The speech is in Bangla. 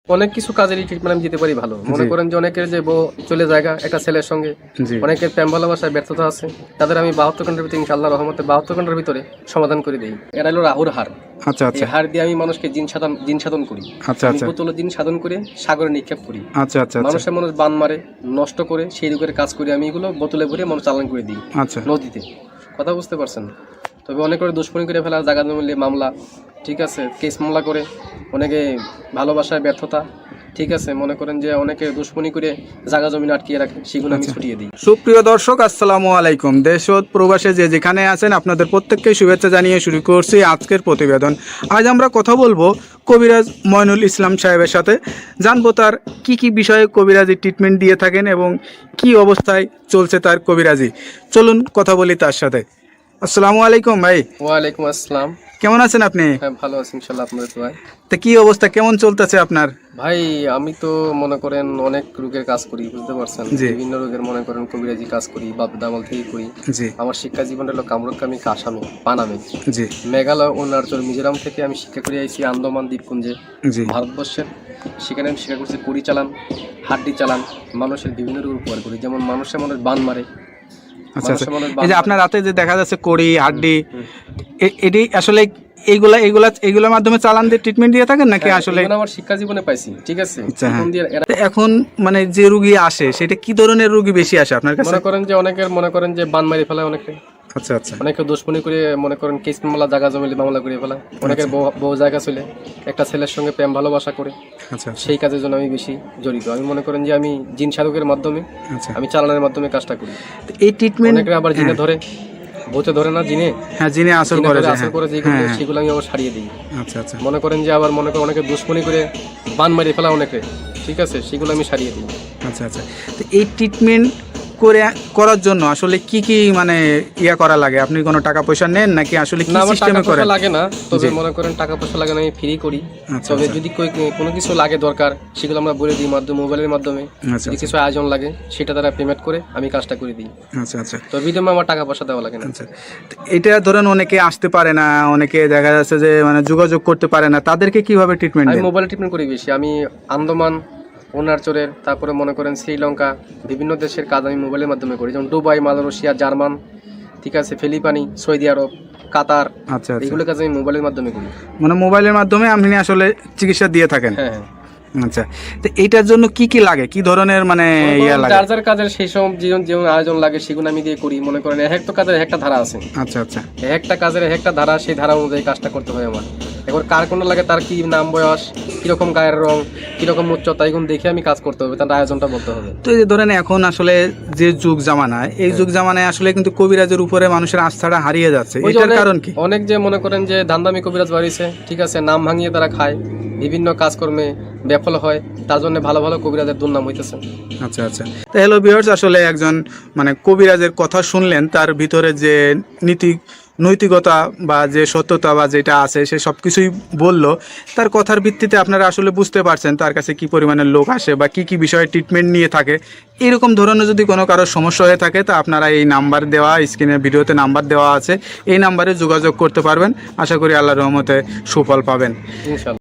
অনেক কিছু কাজেরই ট্রিটমেন্ট আমি দিতে পারি ভালো। মনে করেন যে অনেকের যে বউ চলে জায়গা একটা ছেলের সঙ্গে, অনেকের প্রেম ভালোবাসায় ব্যর্থতা আছে, তাদের আমি 72 ঘন্টার ভিতরে ইনশাআল্লাহ রহমতে 72 ঘন্টার ভিতরে সমাধান করে দিই। এরা হলো রাহুর হার। আচ্ছা এই আচ্ছা হার দিয়ে আমি মানুষকে জিন সাধন করি। আচ্ছা আমি আচ্ছা বোতলে জিন সাধন করে সাগরে নিক্ষেপ করি। আচ্ছা আচ্ছা মানুষ বান মারে, নষ্ট করে, সেই রোগের কাজ করি আমি, এগুলো বোতলে ভরে মানুষ চালান করে দিই আচ্ছা নদীতে। কথা বুঝতে পারছেন? তবে অনেক করে দুশ্মনী করে ফেলা, জায়গা জমিলে মামলা, ঠিক আছে, কেস মামলা করে, অনেকে ভালোবাসায় ব্যর্থতা, ঠিক আছে, মনে করেন যে অনেকে দুশ্মনী করে জায়গা জমিন আটকিয়ে রাখে, সেগুলো আমি ছুটিয়ে দিই। সুপ্রিয় দর্শক, আসসালামু আলাইকুম। দেশ ও প্রবাসে যে যেখানে আছেন আপনাদের প্রত্যেককে শুভেচ্ছা জানিয়ে শুরু করছি আজকের প্রতিবেদন। আজ আমরা কথা বলবো কবিরাজ মইনুল ইসলাম সাহেবের সাথে। জানবো তার কি বিষয়ে কবিরাজি ট্রিটমেন্ট দিয়ে থাকেন এবং কি অবস্থায় চলছে তার কবিরাজি। চলুন কথা বলি তার সাথে। আসসালামু আলাইকুম ভাই। ওয়ালাইকুম আসসালাম। কেমন আছেন আপনি? হ্যাঁ, ভালো আছি ইনশাল্লাহ, আপনাদের দোয়ায়। তা কি অবস্থা, কেমন চলতেছে আপনার? ভাই আমি তো মনে করেন অনেক রোগের কাজ করি, বুঝতে পারছেন, বিভিন্ন রোগের মনে করেন কবিরাজি কাজ করি, বাপ দামাল থেকে করি। আমার শিক্ষা জীবন হলো কামরুকামি, কাসামে, পানামে, মেঘালয় ও অরুণাচল মিজোরাম থেকে আমি শিক্ষা করে আইছি আন্দামান দ্বীপপুঞ্জে, ভারতবর্ষের। সেখানে আমি শিক্ষা করছি কুড়ি চালান, হাড্ডি চালান, মানুষের বিভিন্ন রোগ উপকার করি। যেমন মানুষের মনে বান মারে। আচ্ছা আচ্ছা, এই যে আপনার রাতে যে দেখা যাচ্ছে কড়ি হাড্ডি, এটি আসলে এইগুলোর মাধ্যমে চালান দিয়ে ট্রিটমেন্ট দিয়ে থাকেন নাকি? আসলে আমার শিক্ষা জীবনে পাইছি, ঠিক আছে। এখন মানে যে রোগী আসে সেটা কি ধরনের রোগী বেশি আসে আপনার কাছে? মনে করেন যে অনেকের মনে করেন যে বান মারি ফেলায় অনেকে। আচ্ছা আচ্ছা, অনেকে দুশ্মনী করে মনে করেন কেস মামলা, জায়গা জমিলে মামলা করে ফেলায়। অনেকের বউ জায়গা চলে একটা ছেলের সঙ্গে প্রেম ভালোবাসা করে। আচ্ছা, সেই কাজের জন্য আমি বেশি জড়িত। আমি মনে করেন যে আমি জিন সাধকের মাধ্যমে, আমি চালানোর মাধ্যমে কাজটা করি। এই ট্রিটমেন্ট অনেকে আবার জিনে ধরে, বউতে ধরে না, জিনে, হ্যাঁ জিনে আসর করে যেগুলো, সেগুলো আমি আবার সারিয়ে দিই। আচ্ছা আচ্ছা, মনে করেন যে আবার মনে করেন অনেকে দুশ্মনী করে বান মারি ফেলা অনেকে, ঠিক আছে, সেগুলো আমি সারিয়ে দিই। আচ্ছা আচ্ছা, তো এই ট্রিটমেন্ট করার জন্য আসলে কি মানে করা লাগে? আপনি কোনো টাকা পয়সা নেন নাকি আসলে কি সিস্টেমে করেন? লাগে না, তবে মনে করেন টাকা পয়সা লাগে না, আমি ফ্রি করি। তবে যদি কোনো কিছু লাগে দরকার, সেগুলো আমরা বলে দিই মোবাইলের মাধ্যমে। যদি কিছু আয়োজন লাগে সেটা দ্বারা পেমেন্ট করে আমি কাজটা করে দিই। আচ্ছা আচ্ছা, তো বিধমে আমার টাকা পয়সা দেওয়া লাগে না। আচ্ছা, এটা ধরেন অনেকে আসতে পারে না, অনেকে দেখা যাচ্ছে যে মানে যোগাযোগ করতে পারে না, তাদেরকে কিভাবে ট্রিটমেন্ট দেন? আমি মোবাইলে ট্রিটমেন্ট করি বেশি। আমি আন্দামান, অরুণাচলের, তারপরে মনে করেন শ্রীলঙ্কা, বিভিন্ন দেশের কাজ আমি মোবাইলের মাধ্যমে করি। যেমন দুবাই, মালয়েশিয়া, জার্মান, ঠিক আছে, ফিলিপাইনি, সৌদি আরব, কাতার, আচ্ছা, এগুলো কাজ আমি মোবাইলের মাধ্যমে করি। মানে মোবাইলের মাধ্যমে আপনি আসলে চিকিৎসা দিয়ে থাকেন? হ্যাঁ। আচ্ছা, তো এইটার জন্য কি লাগে, কি ধরনের মানে লাগে? যার যার কাজের সেই সব যেমন আয়োজন লাগে সেগুলো আমি দিয়ে করি। মনে করেন এক একটা কাজের একটা ধারা আছে। আচ্ছা আচ্ছা, একটা কাজের একটা ধারা, সেই ধারা অনুযায়ী কাজটা করতে হয় আমার। এবার কার কোন লাগে, তার কি নাম, বয়স, কিরকম গায়ের রং, কিরকম উচ্চতা, এগুলো দেখে আমি কাজ করতে হবে, তার আয়োজনটা বলতে হবে। তো এই যে ধরেন এখন আসলে যে যুগ জামানায়, এই যুগ জামানায় আসলে কিন্তু কবিরাজের উপরে মানুষের আস্থাটা হারিয়ে যাচ্ছে। এটার কারণ কি? অনেক যে মনে করেন যে ধান্দামি কবিরাজ বাড়িছে, ঠিক আছে, নাম ভাঙিয়ে তারা খায়, বিভিন্ন কাজকর্মে ব্যাফল হয়, তার জন্য ভালো ভালো কবিরাজের দুর্নাম হইতেছে। আচ্ছা আচ্ছা, তো হ্যালো ভিউয়ার্স, আসলে একজন মানে কবিরাজের কথা শুনলেন, তার ভিতরে যে নৈতিকতা বা যে সত্যতা বা যেটা আছে সে সব কিছুই বললো। তার কথার ভিত্তিতে আপনারা আসলে বুঝতে পারছেন তার কাছে কি পরিমাণের লোক আসে বা কি বিষয়ে ট্রিটমেন্ট নিয়ে থাকে। এরকম ধরনের যদি কোনো কারোর সমস্যা হয়ে থাকে তা আপনারা এই নাম্বার দেওয়া, স্ক্রিনের ভিডিওতে নাম্বার দেওয়া আছে, এই নাম্বারে যোগাযোগ করতে পারবেন। আশা করি আল্লাহর রহমতে সুফল পাবেন ইনশাআল্লাহ।